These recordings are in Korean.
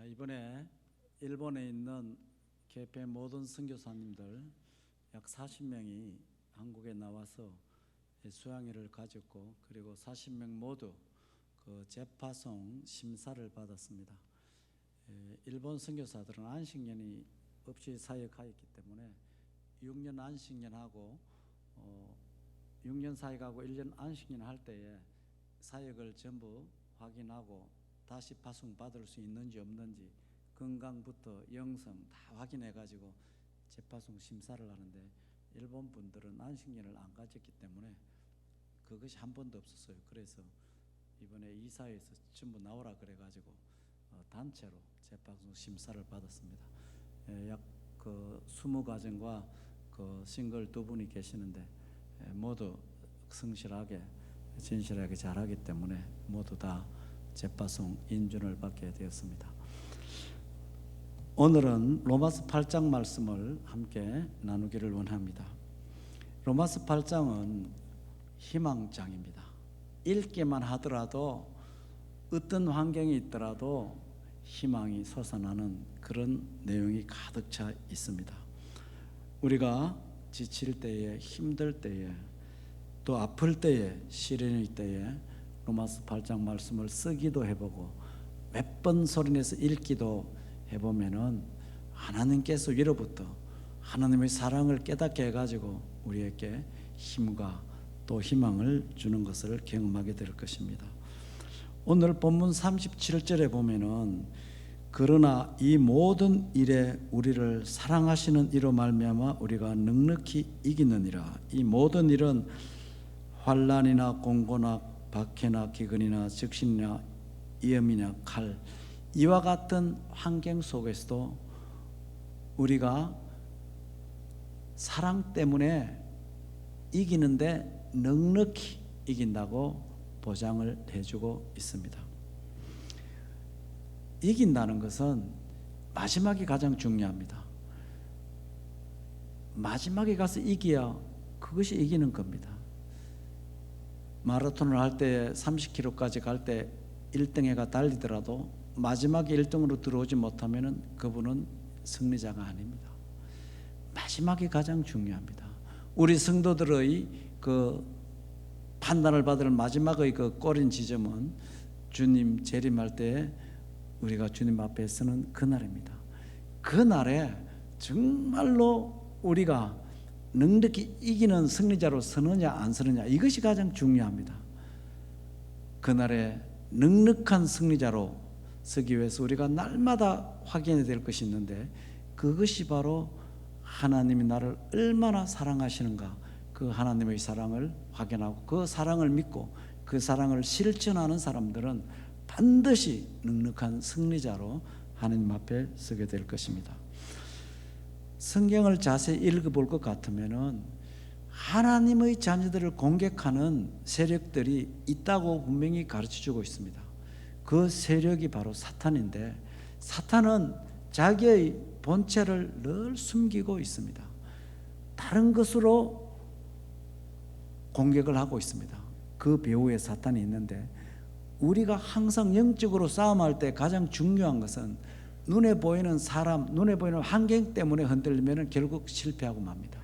이번에 일본에 있는 교회 모든 선교사님들 약 40명이 한국에 나와서 수양회를 가졌고, 그리고 40명 모두 그 재파송 심사를 받았습니다. 일본 선교사들은 안식년이 없이 사역하였기 때문에 6년 안식년하고 6년 사역하고 1년 안식년 할 때에 사역을 전부 확인하고 다시 파송 받을 수 있는지 없는지 건강부터 영성 다 확인해 가지고 재파송 심사를 하는데, 일본 분들은 안식년을 안 가졌기 때문에 그것이 한 번도 없었어요. 그래서 이번에 이사회에서 전부 나오라 그래 가지고 단체로 재파송 심사를 받았습니다. 약 그 20가정과 그 싱글 2분이 계시는데 모두 성실하게 진실하게 잘하기 때문에 모두 다 재파송 인준을 받게 되었습니다. 오늘은 로마서 8장 말씀을 함께 나누기를 원합니다. 로마서 8장은 희망장입니다. 읽기만 하더라도 어떤 환경이 있더라도 희망이 솟아나는 그런 내용이 가득 차 있습니다. 우리가 지칠 때에, 힘들 때에, 또 아플 때에, 시련일 때에 로마서 8장 말씀을 쓰기도 해보고 몇 번 소리내서 읽기도 해보면은 하나님께서 위로부터 하나님의 사랑을 깨닫게 해가지고 우리에게 힘과 또 희망을 주는 것을 경험하게 될 것입니다. 오늘 본문 37절에 보면은 그러나 이 모든 일에 우리를 사랑하시는 이로 말미암아 우리가 넉넉히 이기느니라. 이 모든 일은 환난이나 공고나 박해나 기근이나 적신이나 위험이나 칼, 이와 같은 환경 속에서도 우리가 사랑 때문에 이기는데 넉넉히 이긴다고 보장을 해주고 있습니다. 이긴다는 것은 마지막이 가장 중요합니다. 마지막에 가서 이겨야 그것이 이기는 겁니다. 마라톤을 할 때 30km까지 갈 때 1등에가 달리더라도 마지막에 1등으로 들어오지 못하면 그분은 승리자가 아닙니다. 마지막이 가장 중요합니다. 우리 성도들의 그 판단을 받을 마지막의 그 꼬린 지점은 주님 재림할 때 우리가 주님 앞에 서는 그날입니다. 그날에 정말로 우리가 넉넉히 이기는 승리자로 서느냐 안 서느냐, 이것이 가장 중요합니다. 그날에 넉넉한 승리자로 서기 위해서 우리가 날마다 확인해야 될 것이 있는데, 그것이 바로 하나님이 나를 얼마나 사랑하시는가, 그 하나님의 사랑을 확인하고 그 사랑을 믿고 그 사랑을 실천하는 사람들은 반드시 넉넉한 승리자로 하나님 앞에 서게 될 것입니다. 성경을 자세히 읽어볼 것 같으면은 하나님의 자녀들을 공격하는 세력들이 있다고 분명히 가르쳐주고 있습니다. 그 세력이 바로 사탄인데, 사탄은 자기의 본체를 늘 숨기고 있습니다. 다른 것으로 공격을 하고 있습니다. 그 배후에 사탄이 있는데, 우리가 항상 영적으로 싸움할 때 가장 중요한 것은 눈에 보이는 사람, 눈에 보이는 환경 때문에 흔들리면 결국 실패하고 맙니다.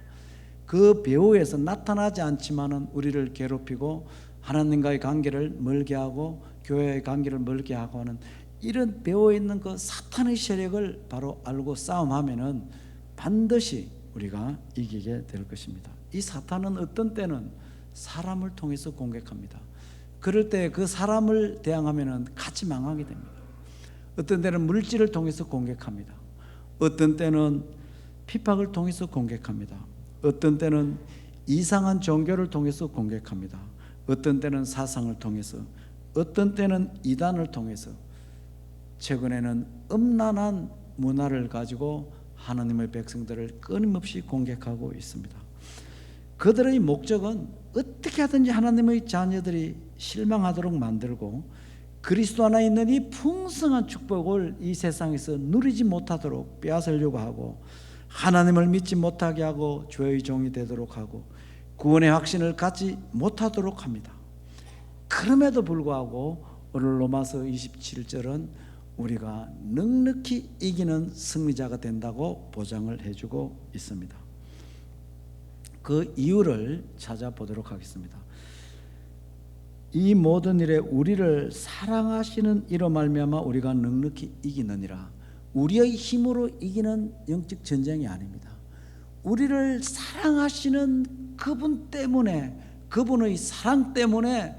그 배후에서 나타나지 않지만은 우리를 괴롭히고 하나님과의 관계를 멀게 하고 교회의 관계를 멀게 하고 하는 이런 배후에 있는 그 사탄의 세력을 바로 알고 싸움하면은 반드시 우리가 이기게 될 것입니다. 이 사탄은 어떤 때는 사람을 통해서 공격합니다. 그럴 때 그 사람을 대항하면은 같이 망하게 됩니다. 어떤 때는 물질을 통해서 공격합니다. 어떤 때는 핍박을 통해서 공격합니다. 어떤 때는 이상한 종교를 통해서 공격합니다. 어떤 때는 사상을 통해서, 어떤 때는 이단을 통해서, 최근에는 음란한 문화를 가지고 하나님의 백성들을 끊임없이 공격하고 있습니다. 그들의 목적은 어떻게 하든지 하나님의 자녀들이 실망하도록 만들고 그리스도 안에 있는 이 풍성한 축복을 이 세상에서 누리지 못하도록 빼앗으려고 하고, 하나님을 믿지 못하게 하고 죄의 종이 되도록 하고 구원의 확신을 갖지 못하도록 합니다. 그럼에도 불구하고 오늘 로마서 27절은 우리가 넉넉히 이기는 승리자가 된다고 보장을 해주고 있습니다. 그 이유를 찾아보도록 하겠습니다. 이 모든 일에 우리를 사랑하시는 이로 말미암아 우리가 넉넉히 이기느니라. 우리의 힘으로 이기는 영적 전쟁이 아닙니다. 우리를 사랑하시는 그분 때문에, 그분의 사랑 때문에,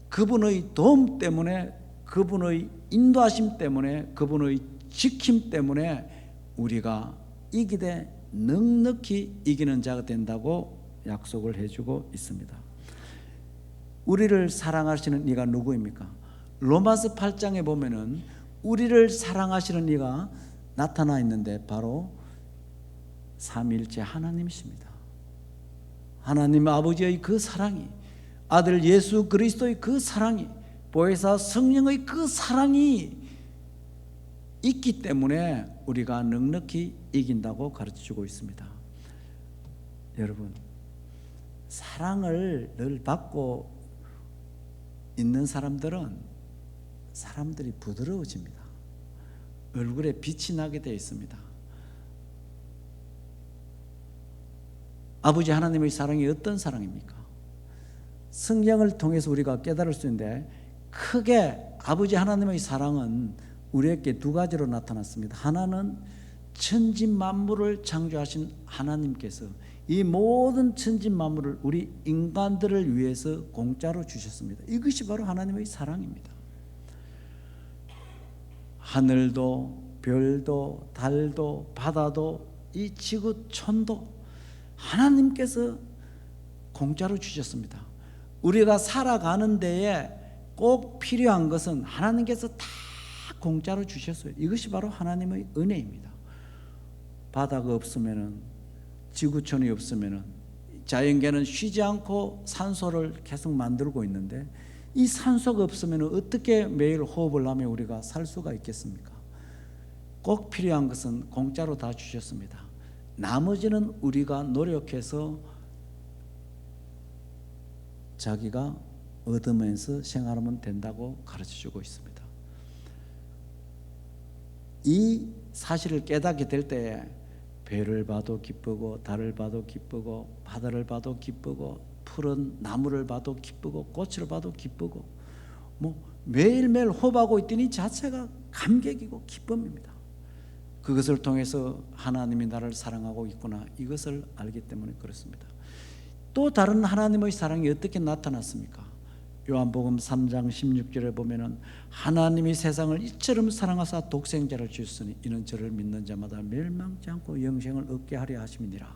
그분의 도움 때문에, 그분의 인도하심 때문에, 그분의 지킴 때문에 우리가 이기되 넉넉히 이기는 자가 된다고 약속을 해주고 있습니다. 우리를 사랑하시는 이가 누구입니까? 로마서 8장에 보면은 우리를 사랑하시는 이가 나타나 있는데 바로 삼위일체 하나님이십니다. 하나님 아버지의 그 사랑이, 아들 예수 그리스도의 그 사랑이, 보혜사 성령의 그 사랑이 있기 때문에 우리가 넉넉히 이긴다고 가르쳐주고 있습니다. 여러분, 사랑을 늘 받고 있는 사람들은 사람들이 부드러워집니다. 얼굴에 빛이 나게 되어 있습니다. 아버지 하나님의 사랑이 어떤 사랑입니까? 성경을 통해서 우리가 깨달을 수 있는데, 크게 아버지 하나님의 사랑은 우리에게 두 가지로 나타났습니다. 하나는 천지 만물을 창조하신 하나님께서 이 모든 천지 만물을 우리 인간들을 위해서 공짜로 주셨습니다. 이것이 바로 하나님의 사랑입니다. 하늘도 별도 달도 바다도 이 지구촌도 하나님께서 공짜로 주셨습니다. 우리가 살아가는 데에 꼭 필요한 것은 하나님께서 다 공짜로 주셨어요. 이것이 바로 하나님의 은혜입니다. 바다가 없으면은, 지구촌이 없으면은, 자연계는 쉬지 않고 산소를 계속 만들고 있는데 이 산소가 없으면 어떻게 매일 호흡을 하며 우리가 살 수가 있겠습니까? 꼭 필요한 것은 공짜로 다 주셨습니다. 나머지는 우리가 노력해서 자기가 얻으면서 생활하면 된다고 가르쳐주고 있습니다. 이 사실을 깨닫게 될 때에 별을 봐도 기쁘고, 달을 봐도 기쁘고, 바다를 봐도 기쁘고, 푸른 나무를 봐도 기쁘고, 꽃을 봐도 기쁘고, 매일매일 호흡하고 있더니 자체가 감격이고 기쁨입니다. 그것을 통해서 하나님이 나를 사랑하고 있구나, 이것을 알기 때문에 그렇습니다. 또 다른 하나님의 사랑이 어떻게 나타났습니까? 요한복음 3장 16절에 보면은 하나님이 세상을 이처럼 사랑하사 독생자를 주셨으니 이는 저를 믿는 자마다 멸망치 않고 영생을 얻게 하려 하심이니라.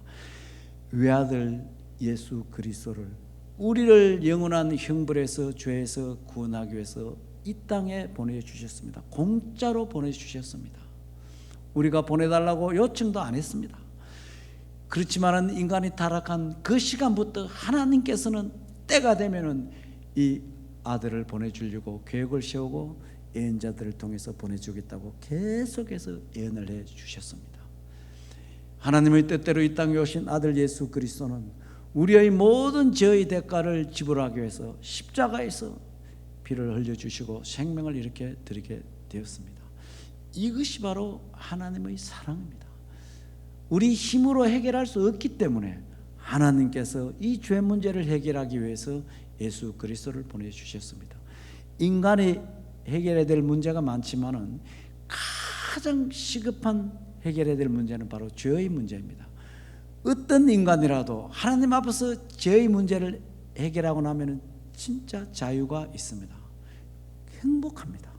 외아들 예수 그리스도를, 우리를 영원한 형벌에서 죄에서 구원하기 위해서 이 땅에 보내주셨습니다. 공짜로 보내주셨습니다. 우리가 보내달라고 요청도 안 했습니다. 그렇지만 인간이 타락한 그 시간부터 하나님께서는 때가 되면은 이 아들을 보내주려고 계획을 세우고 예언자들을 통해서 보내주겠다고 계속해서 예언을 해주셨습니다. 하나님의 뜻대로 이 땅에 오신 아들 예수 그리스도는 우리의 모든 죄의 대가를 지불하기 위해서 십자가에서 피를 흘려주시고 생명을 이렇게 드리게 되었습니다. 이것이 바로 하나님의 사랑입니다. 우리 힘으로 해결할 수 없기 때문에 하나님께서 이 죄 문제를 해결하기 위해서 예수 그리스도를 보내주셨습니다. 인간이 해결해야 될 문제가 많지만은 가장 시급한 해결해야 될 문제는 바로 죄의 문제입니다. 어떤 인간이라도 하나님 앞에서 죄의 문제를 해결하고 나면은 진짜 자유가 있습니다. 행복합니다.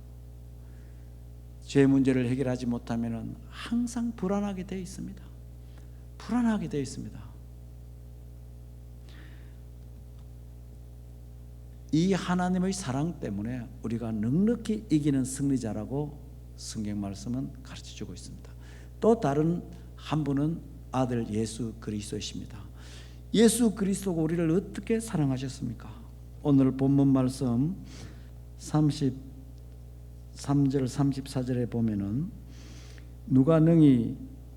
죄 문제를 해결하지 못하면은 항상 불안하게 되어 있습니다. 불안하게 되어 있습니다. 이 하나님의 사랑 때문에 우리가 넉넉히 이기는 승리자라고 성경 말씀은 가르쳐주고 있습니다. 또 다른 한 분은 아들 예수 그리스도이십니다. 예수 그리스도가 우리를 어떻게 사랑하셨습니까? 오늘 본문 말씀 33절 34절에 보면은 누가 능히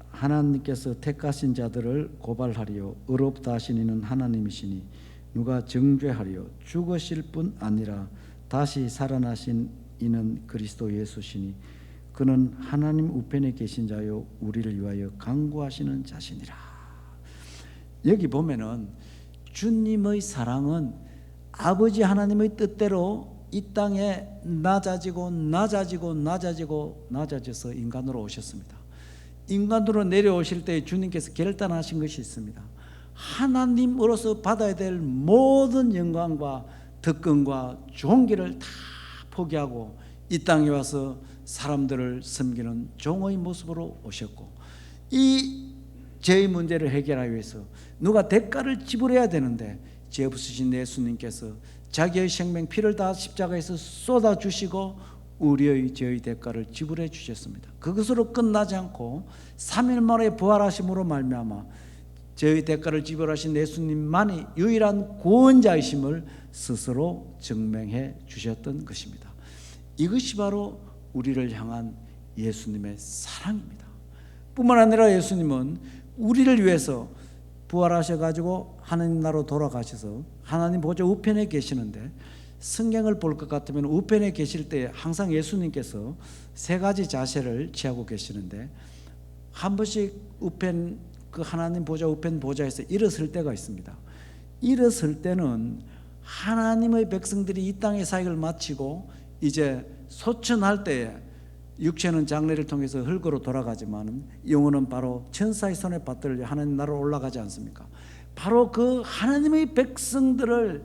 하나님께서 택하신 자들을 고발하리요 의롭다 하신 이는 하나님이시니 누가 정죄하리요 죽으실 뿐 아니라 다시 살아나신 이는 그리스도 예수시니 그는 하나님 우편에 계신 자요 우리를 위하여 간구하시는 자시니라. 여기 보면은 주님의 사랑은 아버지 하나님의 뜻대로 이 땅에 낮아져서 인간으로 오셨습니다. 인간으로 내려오실 때 주님께서 결단하신 것이 있습니다. 하나님으로서 받아야 될 모든 영광과 특권과 존귀를 다 포기하고 이 땅에 와서 사람들을 섬기는 종의 모습으로 오셨고, 이 죄의 문제를 해결하기 위해서 누가 대가를 지불해야 되는데 죄 없으신 예수님께서 자기의 생명 피를 다 십자가에서 쏟아주시고 우리의 죄의 대가를 지불해 주셨습니다. 그것으로 끝나지 않고 3일 만에 부활하심으로 말미암아 죄의 대가를 지불하신 예수님만이 유일한 구원자이심을 스스로 증명해 주셨던 것입니다. 이것이 바로 우리를 향한 예수님의 사랑입니다. 뿐만 아니라 예수님은 우리를 위해서 부활하셔가지고 하나님 나라로 돌아가셔서 하나님 보좌 우편에 계시는데, 성경을 볼 것 같으면 우편에 계실 때 항상 예수님께서 세 가지 자세를 취하고 계시는데, 한 번씩 우편, 그 하나님 보좌 우편 보좌에서 일어설 때가 있습니다. 일어설 때는 하나님의 백성들이 이 땅의 사역을 마치고 이제 소천할 때에 육체는 장례를 통해서 흙으로 돌아가지만 영혼은 바로 천사의 손에 받들려 하나님 나라로 올라가지 않습니까? 바로 그 하나님의 백성들을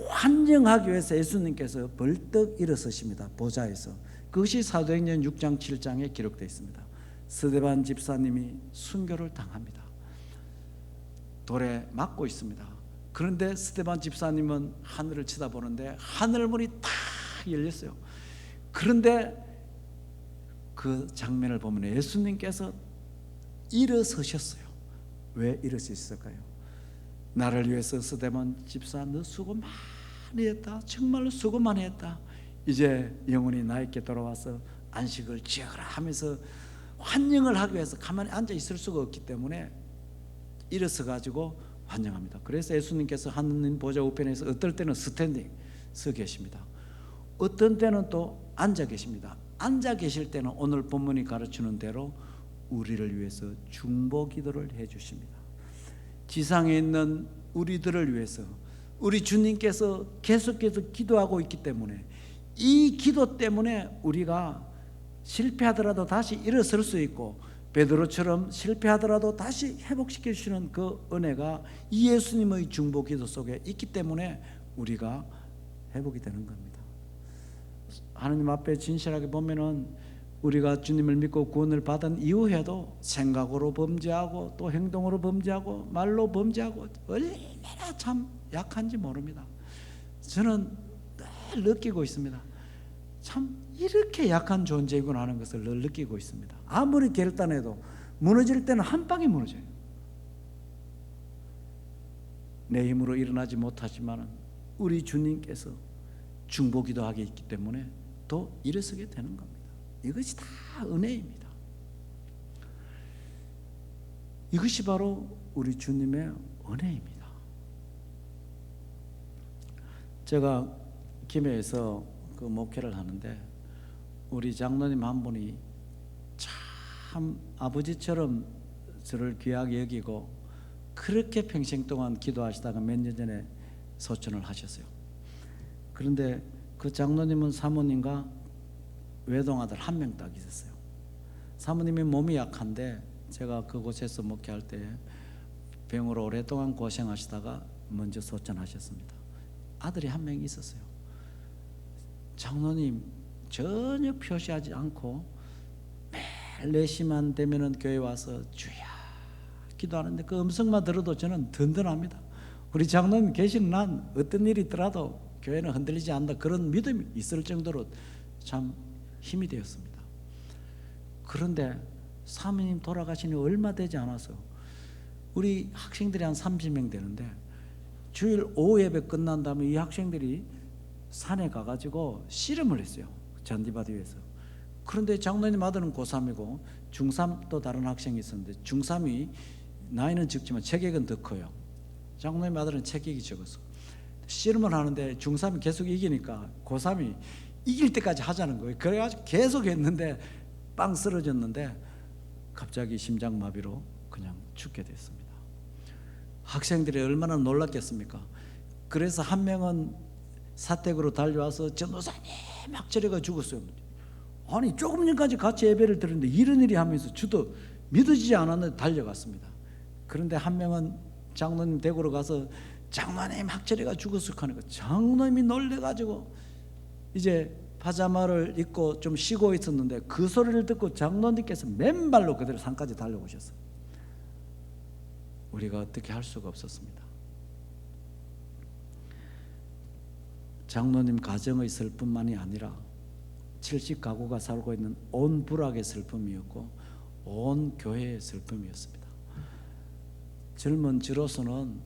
환영하기 위해서 예수님께서 벌떡 일어서십니다. 보좌에서. 그것이 사도행전 6장 7장에 기록되어 있습니다. 스데반 집사님이 순교를 당합니다. 돌에 맞고 있습니다. 그런데 스데반 집사님은 하늘을 쳐다보는데 하늘문이 탁 열렸어요. 그런데 그 장면을 보면 예수님께서 일어서셨어요. 왜 일어서셨을까요? 나를 위해서 스데반 집사, 너 수고 많이 했다. 정말로 수고 많이 했다. 이제 영혼이 나에게 돌아와서 안식을 지어라 하면서 환영을 하기 위해서 가만히 앉아 있을 수가 없기 때문에 일어서 가지고 환영합니다. 그래서 예수님께서 하느님 보좌 우편에서 어떨 때는 스탠딩 서 계십니다. 어떤 때는 또 앉아 계십니다. 앉아 계실 때는 오늘 본문이 가르치는 대로 우리를 위해서 중보 기도를 해 주십니다. 지상에 있는 우리들을 위해서 우리 주님께서 계속해서 기도하고 있기 때문에, 이 기도 때문에 우리가 실패하더라도 다시 일어설 수 있고 베드로처럼 실패하더라도 다시 회복시켜 주시는 그 은혜가 이 예수님의 중보 기도 속에 있기 때문에 우리가 회복이 되는 겁니다. 하나님 앞에 진실하게 보면은 우리가 주님을 믿고 구원을 받은 이후에도 생각으로 범죄하고 또 행동으로 범죄하고 말로 범죄하고 얼마나 참 약한지 모릅니다. 저는 늘 느끼고 있습니다. 참 이렇게 약한 존재이구나 하는 것을 늘 느끼고 있습니다. 아무리 결단해도 무너질 때는 한 방에 무너져요. 내 힘으로 일어나지 못하지만 우리 주님께서 중보기도 하게 있기 때문에 또 일어서게 되는 겁니다. 이것이 다 은혜입니다. 이것이 바로 우리 주님의 은혜입니다. 제가 김해에서 그 목회를 하는데 우리 장로님 한 분이 참 아버지처럼 저를 귀하게 여기고 그렇게 평생 동안 기도하시다가 몇 년 전에 소천을 하셨어요. 그런데 그 장로님은 사모님과 외동아들 한 명 딱 있었어요. 사모님이 몸이 약한데 제가 그곳에서 목회할 때 병으로 오랫동안 고생하시다가 먼저 소천하셨습니다. 아들이 한 명 있었어요. 장로님 전혀 표시하지 않고 매일 4시만 되면은 교회 와서 주야 기도하는데 그 음성만 들어도 저는 든든합니다. 우리 장로님 계시는 한 어떤 일이 있더라도 교회는 흔들리지 않는다, 그런 믿음이 있을 정도로 참 힘이 되었습니다. 그런데 사모님 돌아가시니 얼마 되지 않아서 우리 학생들이 한 30명 되는데 주일 오후 예배 끝난 다음에 이 학생들이 산에 가가지고 씨름을 했어요. 잔디밭 위에서. 그런데 장로님 아들은 고3이고 중3 또 다른 학생이 있었는데 중3이 나이는 적지만 체격은 더 커요. 장로님 아들은 체격이 적었어. 씨름을 하는데 중3이 계속 이기니까 고3이 이길 때까지 하자는 거예요. 그래가지고 계속 했는데 빵 쓰러졌는데 갑자기 심장마비로 그냥 죽게 됐습니다. 학생들이 얼마나 놀랐겠습니까? 그래서 한 명은 사택으로 달려와서 전도사님 막저리가 죽었어요. 아니 조금 전까지 같이 예배를 드렸는데 이런 일이 하면서 저도 믿어지지 않았는데 달려갔습니다. 그런데 한 명은 장로님 댁으로 가서 장로님 학철이가 죽었을 하니까 장로님이 놀래가지고 이제 파자마를 입고 좀 쉬고 있었는데 그 소리를 듣고 장로님께서 맨발로 그대로 산까지 달려오셨어요. 우리가 어떻게 할 수가 없었습니다. 장로님 가정의 슬픔만이 아니라 70가구가 살고 있는 온 부락의 슬픔이었고 온 교회의 슬픔이었습니다. 젊은 저로서는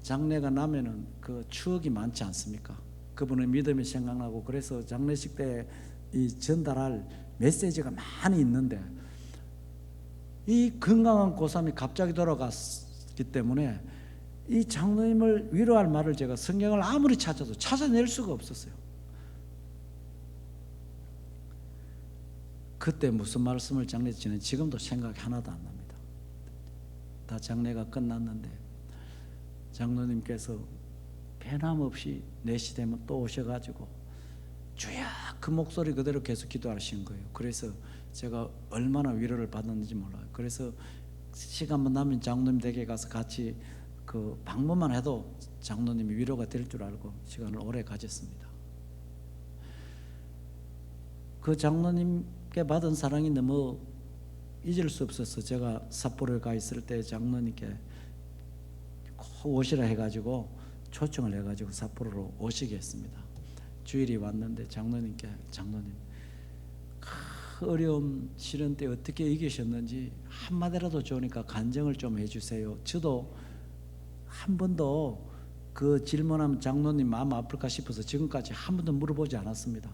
장례가 나면은 그 추억이 많지 않습니까? 그분의 믿음이 생각나고 그래서 장례식 때 이 전달할 메시지가 많이 있는데 이 건강한 고3이 갑자기 돌아갔기 때문에 이 장로님을 위로할 말을 제가 성경을 아무리 찾아도 찾아낼 수가 없었어요. 그때 무슨 말씀을 장례했지는 지금도 생각이 하나도 안 납니다. 다 장례가 끝났는데 장로님께서 변함없이 4시 되면 또 오셔가지고 주야 그 목소리 그대로 계속 기도하신 거예요. 그래서 제가 얼마나 위로를 받았는지 몰라요. 그래서 시간만 나면 장로님 댁에 가서 같이 그 방문만 해도 장로님이 위로가 될 줄 알고 시간을 오래 가졌습니다. 그 장로님께 받은 사랑이 너무 잊을 수 없어서 제가 삿포로에 가 있을 때 장로님께 꼭 오시라 해가지고 초청을 해가지고 삿포로로 오시게 했습니다. 주일이 왔는데 장로님께 장로님 그 어려운 시련 때 어떻게 이기셨는지 한마디라도 좋으니까 간증을 좀 해주세요. 저도 한 번도 그 질문하면 장로님 마음 아플까 싶어서 지금까지 한 번도 물어보지 않았습니다.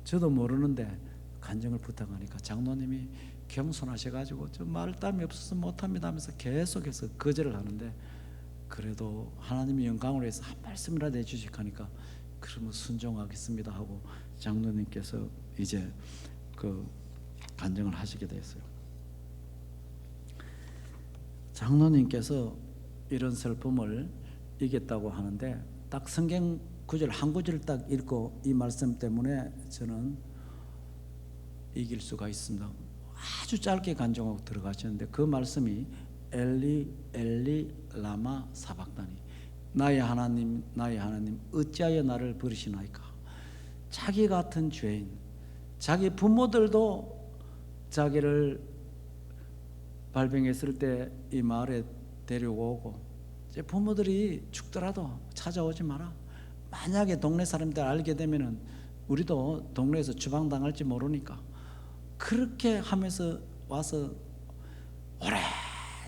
저도 모르는데 간증을 부탁하니까 장로님이 겸손하셔가지고 저 말담이 없어서 못합니다 하면서 계속해서 거절을 하는데 그래도 하나님이 영광으로 해서 한 말씀이라도 해주시니까 그러면 순종하겠습니다 하고 장로님께서 이제 그 간증을 하시게 됐어요. 장로님께서 이런 슬픔을 이겼다고 하는데 딱 성경 구절 한 구절을 딱 읽고 이 말씀 때문에 저는 이길 수가 있습니다. 아주 짧게 간증하고 들어가셨는데 그 말씀이 엘리 엘리 라마 사박다니 나의 하나님 나의 하나님 어찌하여 나를 버리시나이까. 자기 같은 죄인, 자기 부모들도 자기를 발병했을 때 이 마을에 데려오고 제 부모들이 죽더라도 찾아오지 마라. 만약에 동네 사람들 알게 되면은 우리도 동네에서 추방당할지 모르니까 그렇게 하면서 와서 오랜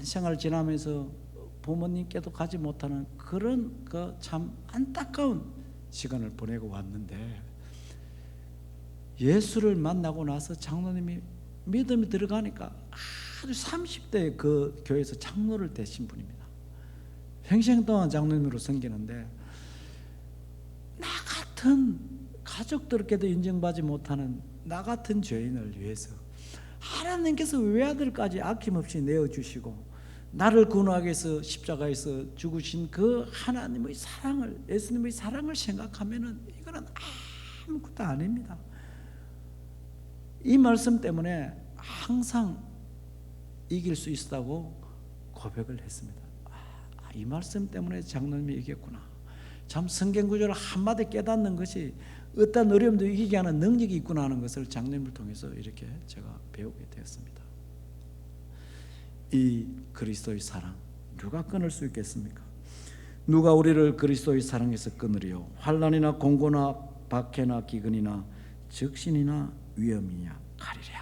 생활 지나면서 부모님께도 가지 못하는 그런 그 참 안타까운 시간을 보내고 왔는데 예수를 만나고 나서 장로님이 믿음이 들어가니까 아주 30대 그 교회에서 장로를 되신 분입니다. 평생 동안 장로님으로 섬기는데 나 같은 가족들께도 인정받지 못하는 나 같은 죄인을 위해서 하나님께서 외아들까지 아낌없이 내어주시고 나를 구원하기 위해서 십자가에서 죽으신 그 하나님의 사랑을, 예수님의 사랑을 생각하면은 이거는 아무것도 아닙니다. 이 말씀 때문에 항상 이길 수 있다고 고백을 했습니다. 이 말씀 때문에 장로님이 이겼구나. 참 성경 구절을 한마디 깨닫는 것이 어떤 어려움도 이기게 하는 능력이 있구나 하는 것을 장로님을 통해서 이렇게 제가 배우게 되었습니다. 이 그리스도의 사랑 누가 끊을 수 있겠습니까? 누가 우리를 그리스도의 사랑에서 끊으리요? 환난이나 공고나 박해나 기근이나 적신이나 위험이냐 가리랴.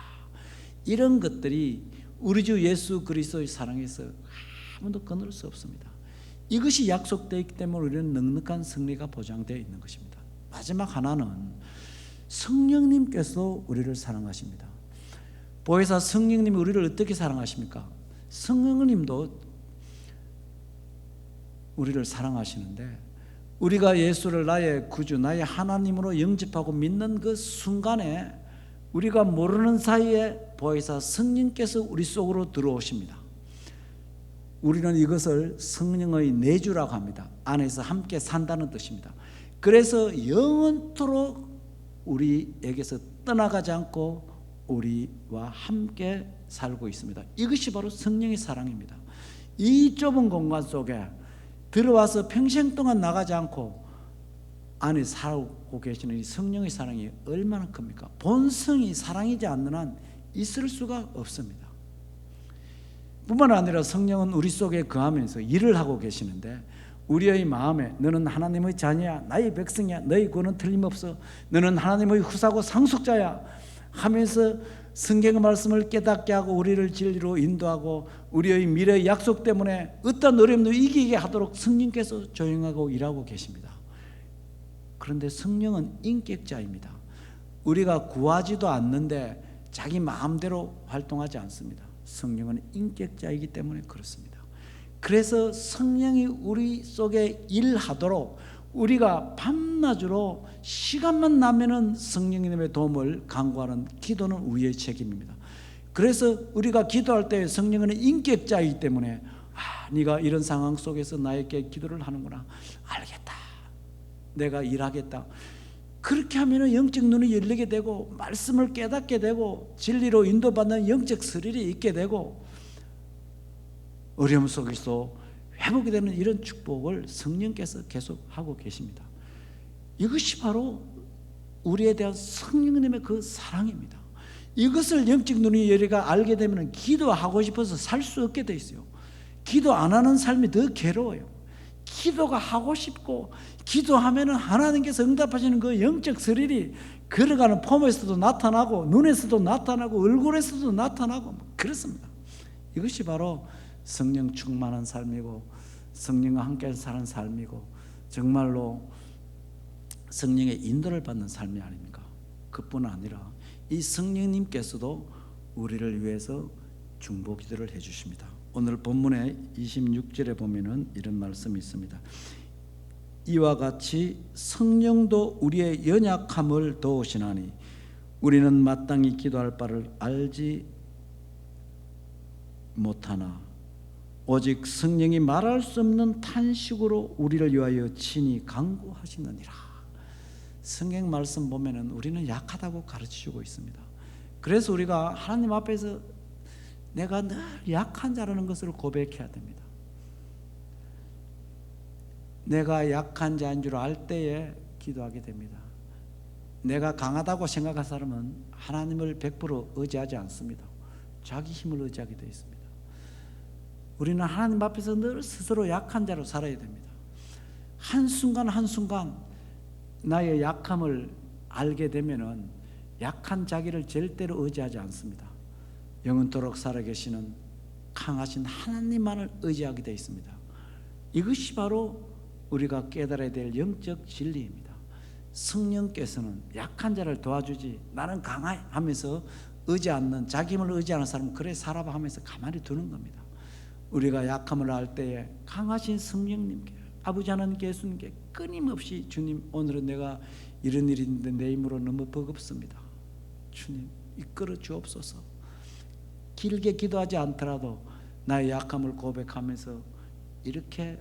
이런 것들이 우리 주 예수 그리스도의 사랑에서 아무도 끊을 수 없습니다. 이것이 약속되어 있기 때문에 우리는 넉넉한 승리가 보장되어 있는 것입니다. 마지막 하나는 성령님께서 우리를 사랑하십니다. 보혜사 성령님이 우리를 어떻게 사랑하십니까? 성령님도 우리를 사랑하시는데 우리가 예수를 나의 구주, 나의 하나님으로 영접하고 믿는 그 순간에 우리가 모르는 사이에 보혜사 성령께서 우리 속으로 들어오십니다. 우리는 이것을 성령의 내주라고 합니다. 안에서 함께 산다는 뜻입니다. 그래서 영원토록 우리에게서 떠나가지 않고 우리와 함께 살고 있습니다. 이것이 바로 성령의 사랑입니다. 이 좁은 공간 속에 들어와서 평생 동안 나가지 않고 안에 살고 계시는 이 성령의 사랑이 얼마나 큽니까? 본성이 사랑이지 않는 한 있을 수가 없습니다. 뿐만 아니라 성령은 우리 속에 거하면서 일을 하고 계시는데, 우리의 마음에 너는 하나님의 자녀야, 나의 백성이야, 너의 구원은 틀림없어, 너는 하나님의 후사고 상속자야 하면서 성경의 말씀을 깨닫게 하고 우리를 진리로 인도하고 우리의 미래의 약속 때문에 어떤 어려움도 이기게 하도록 성령께서 조용하고 일하고 계십니다. 그런데 성령은 인격자입니다. 우리가 구하지도 않는데 자기 마음대로 활동하지 않습니다. 성령은 인격자이기 때문에 그렇습니다. 그래서 성령이 우리 속에 일하도록 우리가 밤낮으로 시간만 나면은 성령님의 도움을 간구하는 기도는 우리의 책임입니다. 그래서 우리가 기도할 때 성령은 인격자이기 때문에 네가 이런 상황 속에서 나에게 기도를 하는구나, 알겠다, 내가 일하겠다. 그렇게 하면 영적 눈이 열리게 되고 말씀을 깨닫게 되고 진리로 인도받는 영적 스릴이 있게 되고 어려움 속에서 회복이 되는 이런 축복을 성령께서 계속 하고 계십니다. 이것이 바로 우리에 대한 성령님의 그 사랑입니다. 이것을 영적 눈이 열리가 알게 되면 기도하고 싶어서 살 수 없게 돼 있어요. 기도 안 하는 삶이 더 괴로워요. 기도가 하고 싶고 기도하면 하나님께서 응답하시는 그 영적 스릴이 걸어가는 폼에서도 나타나고 눈에서도 나타나고 얼굴에서도 나타나고 그렇습니다. 이것이 바로 성령 충만한 삶이고 성령과 함께 사는 삶이고 정말로 성령의 인도를 받는 삶이 아닙니까? 그뿐 아니라 이 성령님께서도 우리를 위해서 중보 기도를 해주십니다. 오늘 본문의 26절에 보면은 이런 말씀이 있습니다. 이와 같이 성령도 우리의 연약함을 도우시나니 우리는 마땅히 기도할 바를 알지 못하나 오직 성령이 말할 수 없는 탄식으로 우리를 위하여 친히 간구하시느니라. 성경 말씀 보면은 우리는 약하다고 가르치고 있습니다. 그래서 우리가 하나님 앞에서 내가 늘 약한 자라는 것을 고백해야 됩니다. 내가 약한 자인 줄 알 때에 기도하게 됩니다. 내가 강하다고 생각한 사람은 하나님을 100% 의지하지 않습니다. 자기 힘을 의지하게 되어 있습니다. 우리는 하나님 앞에서 늘 스스로 약한 자로 살아야 됩니다. 한순간 한순간 나의 약함을 알게 되면은 약한 자기를 절대로 의지하지 않습니다. 영원토록 살아계시는 강하신 하나님만을 의지하게 되어 있습니다. 이것이 바로 우리가 깨달아야 될 영적 진리입니다. 성령께서는 약한 자를 도와주지 나는 강해 하면서 의지 않는, 자기 힘을 의지하는 사람은 그래 살아봐 하면서 가만히 두는 겁니다. 우리가 약함을 알 때에 강하신 성령님께, 아버지 하나님 예수님께 끊임없이 주님, 오늘은 내가 이런 일이 있는데 내 힘으로 너무 버겁습니다. 주님 이끌어 주옵소서. 길게 기도하지 않더라도 나의 약함을 고백하면서 이렇게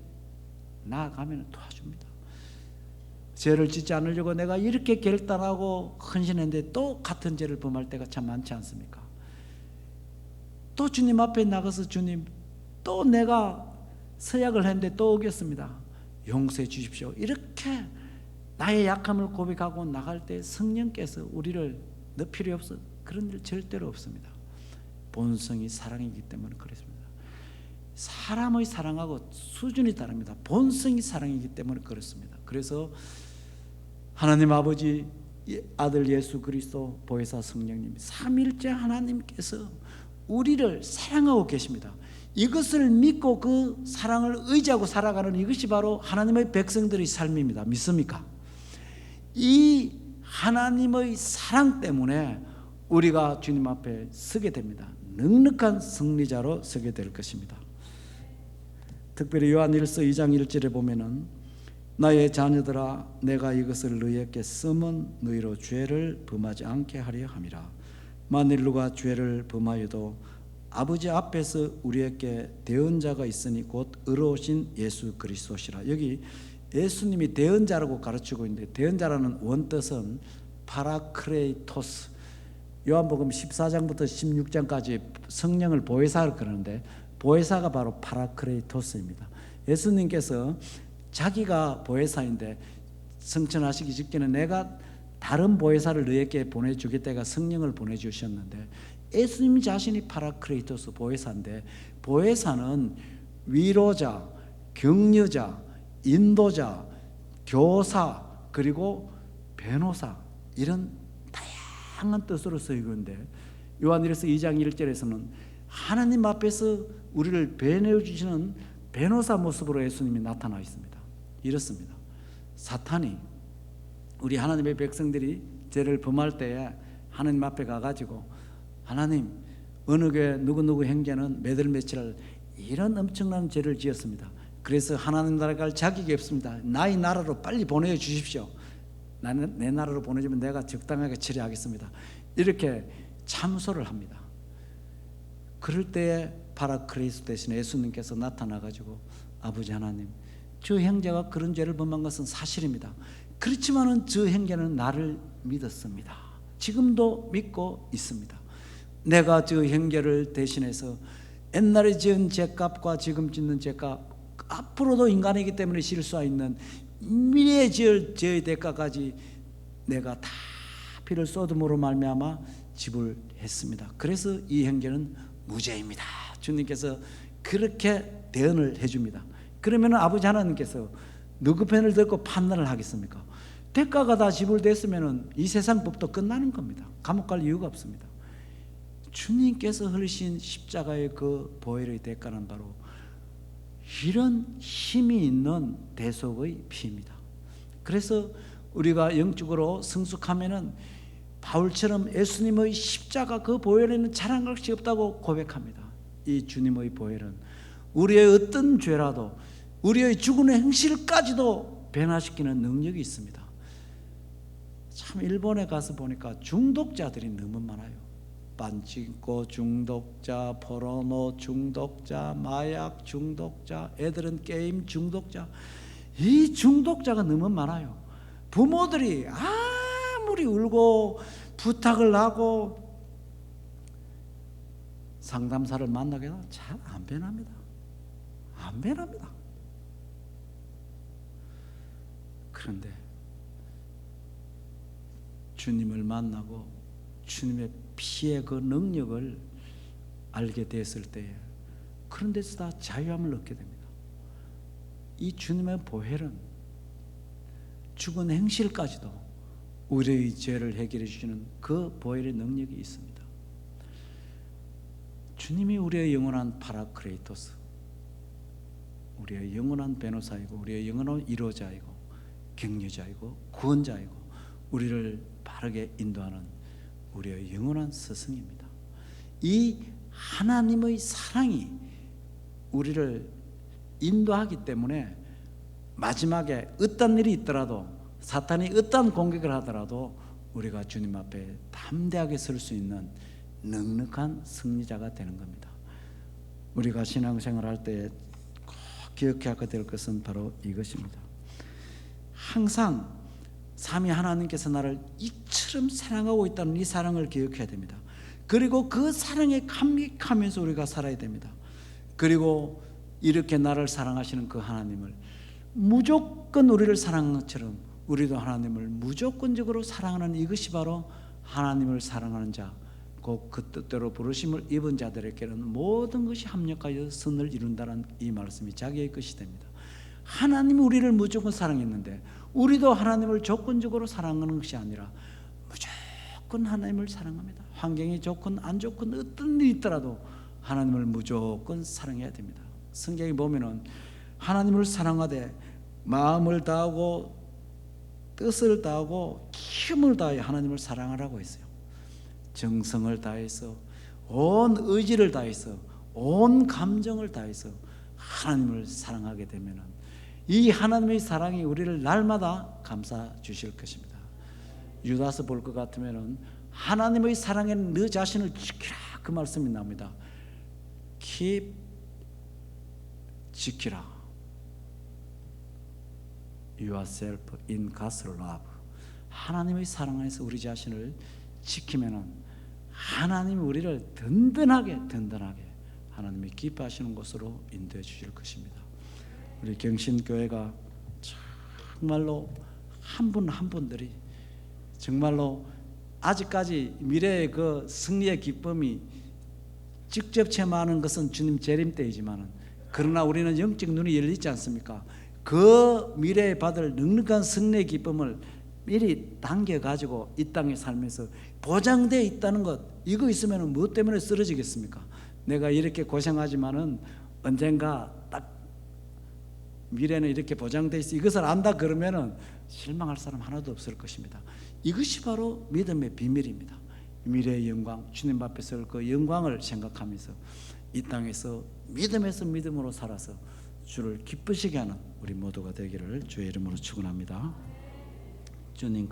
나아가면 도와줍니다. 죄를 짓지 않으려고 내가 이렇게 결단하고 헌신했는데 또 같은 죄를 범할 때가 참 많지 않습니까? 또 주님 앞에 나가서 주님 또 내가 서약을 했는데 또 어겼습니다. 용서해 주십시오. 이렇게 나의 약함을 고백하고 나갈 때 성령께서 우리를 너 필요 없어, 그런 일 절대로 없습니다. 본성이 사랑이기 때문에 그렇습니다. 사람의 사랑하고 수준이 다릅니다. 본성이 사랑이기 때문에 그렇습니다. 그래서 하나님 아버지, 아들 예수 그리스도, 보혜사 성령님, 삼일째 하나님께서 우리를 사랑하고 계십니다. 이것을 믿고 그 사랑을 의지하고 살아가는 이것이 바로 하나님의 백성들의 삶입니다. 믿습니까? 이 하나님의 사랑 때문에 우리가 주님 앞에 서게 됩니다. 넉넉한 승리자로 서게 될 것입니다. 특별히 요한일서 2장 1절에 보면은 나의 자녀들아 내가 이것을 너희에게 쓰면 너희로 죄를 범하지 않게 하려 함이라. 만일 누가 죄를 범하여도 아버지 앞에서 우리에게 대언자가 있으니 곧 의로우신 예수 그리스도시라. 여기 예수님이 대언자라고 가르치고 있는데, 대언자라는 원뜻은 파라크레이토스, 요한복음 14장부터 16장까지 성령을 보혜사를 그러는데, 보혜사가 바로 파라크레이토스입니다. 예수님께서 자기가 보혜사인데 성천하시기 직전에 내가 다른 보혜사를 너에게 보내주겠다가 성령을 보내주셨는데, 예수님 자신이 파라크레이토스 보혜사인데, 보혜사는 위로자, 격려자, 인도자, 교사, 그리고 변호사, 이런 다양한 뜻으로 쓰이고 있는데, 요한일서 2장 1절에서는 하나님 앞에서 우리를 변호해 주시는 변호사 모습으로 예수님이 나타나 있습니다. 이렇습니다. 사탄이 우리 하나님의 백성들이 죄를 범할 때에 하나님 앞에 가가지고, 하나님, 어느 교회 누구누구 형제는 몇월 며칠 이런 엄청난 죄를 지었습니다. 그래서 하나님 나라에 갈 자격이 없습니다. 나의 나라로 빨리 보내주십시오. 나는 내 나라로 보내주면 내가 적당하게 처리하겠습니다. 이렇게 참소를 합니다. 그럴 때에 파라크리스토 대신에 예수님께서 나타나가지고, 아버지 하나님, 저 형제가 그런 죄를 범한 것은 사실입니다. 그렇지만은 저 형제는 나를 믿었습니다. 지금도 믿고 있습니다. 내가 저 형제를 대신해서 옛날에 지은 죄값과 지금 짓는 죄값, 앞으로도 인간이기 때문에 실수가 있는 미래에 지을 죄의 대가까지 내가 다 피를 쏟음으로 말미암아 지불했습니다. 그래서 이 형제는 무죄입니다. 주님께서 그렇게 대언을 해줍니다. 그러면 아버지 하나님께서 누구 편을 들고 판단을 하겠습니까? 대가가 다 지불됐으면 이 세상 법도 끝나는 겁니다. 감옥 갈 이유가 없습니다. 주님께서 흘리신 십자가의 그 보혈의 대가는 바로 이런 힘이 있는 대속의 피입니다. 그래서 우리가 영적으로 성숙하면은 바울처럼 예수님의 십자가 그 보혈에는 자랑할 것이 없다고 고백합니다. 이 주님의 보혈은 우리의 어떤 죄라도, 우리의 죽음의 행실까지도 변화시키는 능력이 있습니다. 참 일본에 가서 보니까 중독자들이 너무 많아요. 반친코 중독자, 포르노 중독자, 마약 중독자, 애들은 게임 중독자, 이 중독자가 너무 많아요. 부모들이 아무리 울고 부탁을 하고 상담사를 만나게 해도 잘 안 변합니다. 안 변합니다. 그런데 주님을 만나고 주님의 피의 그 능력을 알게 됐을 때에 그런 데서 다 자유함을 얻게 됩니다. 이 주님의 보혈은 죽은 행실까지도 우리의 죄를 해결해 주시는 그 보혈의 능력이 있습니다. 주님이 우리의 영원한 파라크레이토스, 우리의 영원한 변호사이고 우리의 영원한 위로자이고 격려자이고 구원자이고 우리를 바르게 인도하는 우리의 영원한 스승입니다. 이 하나님의 사랑이 우리를 인도하기 때문에 마지막에 어떤 일이 있더라도, 사탄이 어떤 공격을 하더라도 우리가 주님 앞에 담대하게 설 수 있는 넉넉한 승리자가 되는 겁니다. 우리가 신앙생활 할 때 꼭 기억해야 될 것은 바로 이것입니다. 항상 삼위 하나님께서 나를 이처럼 사랑하고 있다는 이 사랑을 기억해야 됩니다. 그리고 그 사랑에 감격하면서 우리가 살아야 됩니다. 그리고 이렇게 나를 사랑하시는 그 하나님을 무조건 우리를 사랑하는 것처럼 우리도 하나님을 무조건적으로 사랑하는, 이것이 바로 하나님을 사랑하는 자, 곧 그 뜻대로 부르심을 입은 자들에게는 모든 것이 합력하여 선을 이룬다는 이 말씀이 자기의 것이 됩니다. 하나님이 우리를 무조건 사랑했는데 우리도 하나님을 조건적으로 사랑하는 것이 아니라 무조건 하나님을 사랑합니다. 환경이 좋건 안 좋건 어떤 일이 있더라도 하나님을 무조건 사랑해야 됩니다. 성경에 보면은 하나님을 사랑하되 마음을 다하고 뜻을 다하고 힘을 다해 하나님을 사랑하라고 했어요. 정성을 다해서, 온 의지를 다해서, 온 감정을 다해서 하나님을 사랑하게 되면은 이 하나님의 사랑이 우리를 날마다 감싸 주실 것입니다. 유다스 볼 것 같으면은 하나님의 사랑에는 너 자신을 지키라, 그 말씀이 나옵니다. Keep, 지키라. yourself in God's love. 하나님의 사랑 안에서 우리 자신을 지키면은 하나님이 우리를 든든하게 하나님이 기뻐하시는 곳으로 인도해 주실 것입니다. 우리 경신교회가 정말로 한 분 한 분들이 정말로 아직까지 미래의 그 승리의 기쁨이 직접 체험하는 것은 주님 재림 때이지만, 그러나 우리는 영적 눈이 열리지 않습니까? 그 미래에 받을 넉넉한 승리의 기쁨을 미리 당겨가지고 이 땅에 살면서 보장되어 있다는 것, 이거 있으면 무엇 때문에 쓰러지겠습니까? 내가 이렇게 고생하지만은 언젠가 딱 미래는 이렇게 보장되어 있어, 이것을 안다 그러면은 실망할 사람 하나도 없을 것입니다. 이것이 바로 믿음의 비밀입니다. 미래의 영광, 주님 앞에 설 그 영광을 생각하면서 이 땅에서 믿음에서 믿음으로 살아서 주를 기쁘시게 하는 우리 모두가 되기를 주의 이름으로 축원합니다. 주님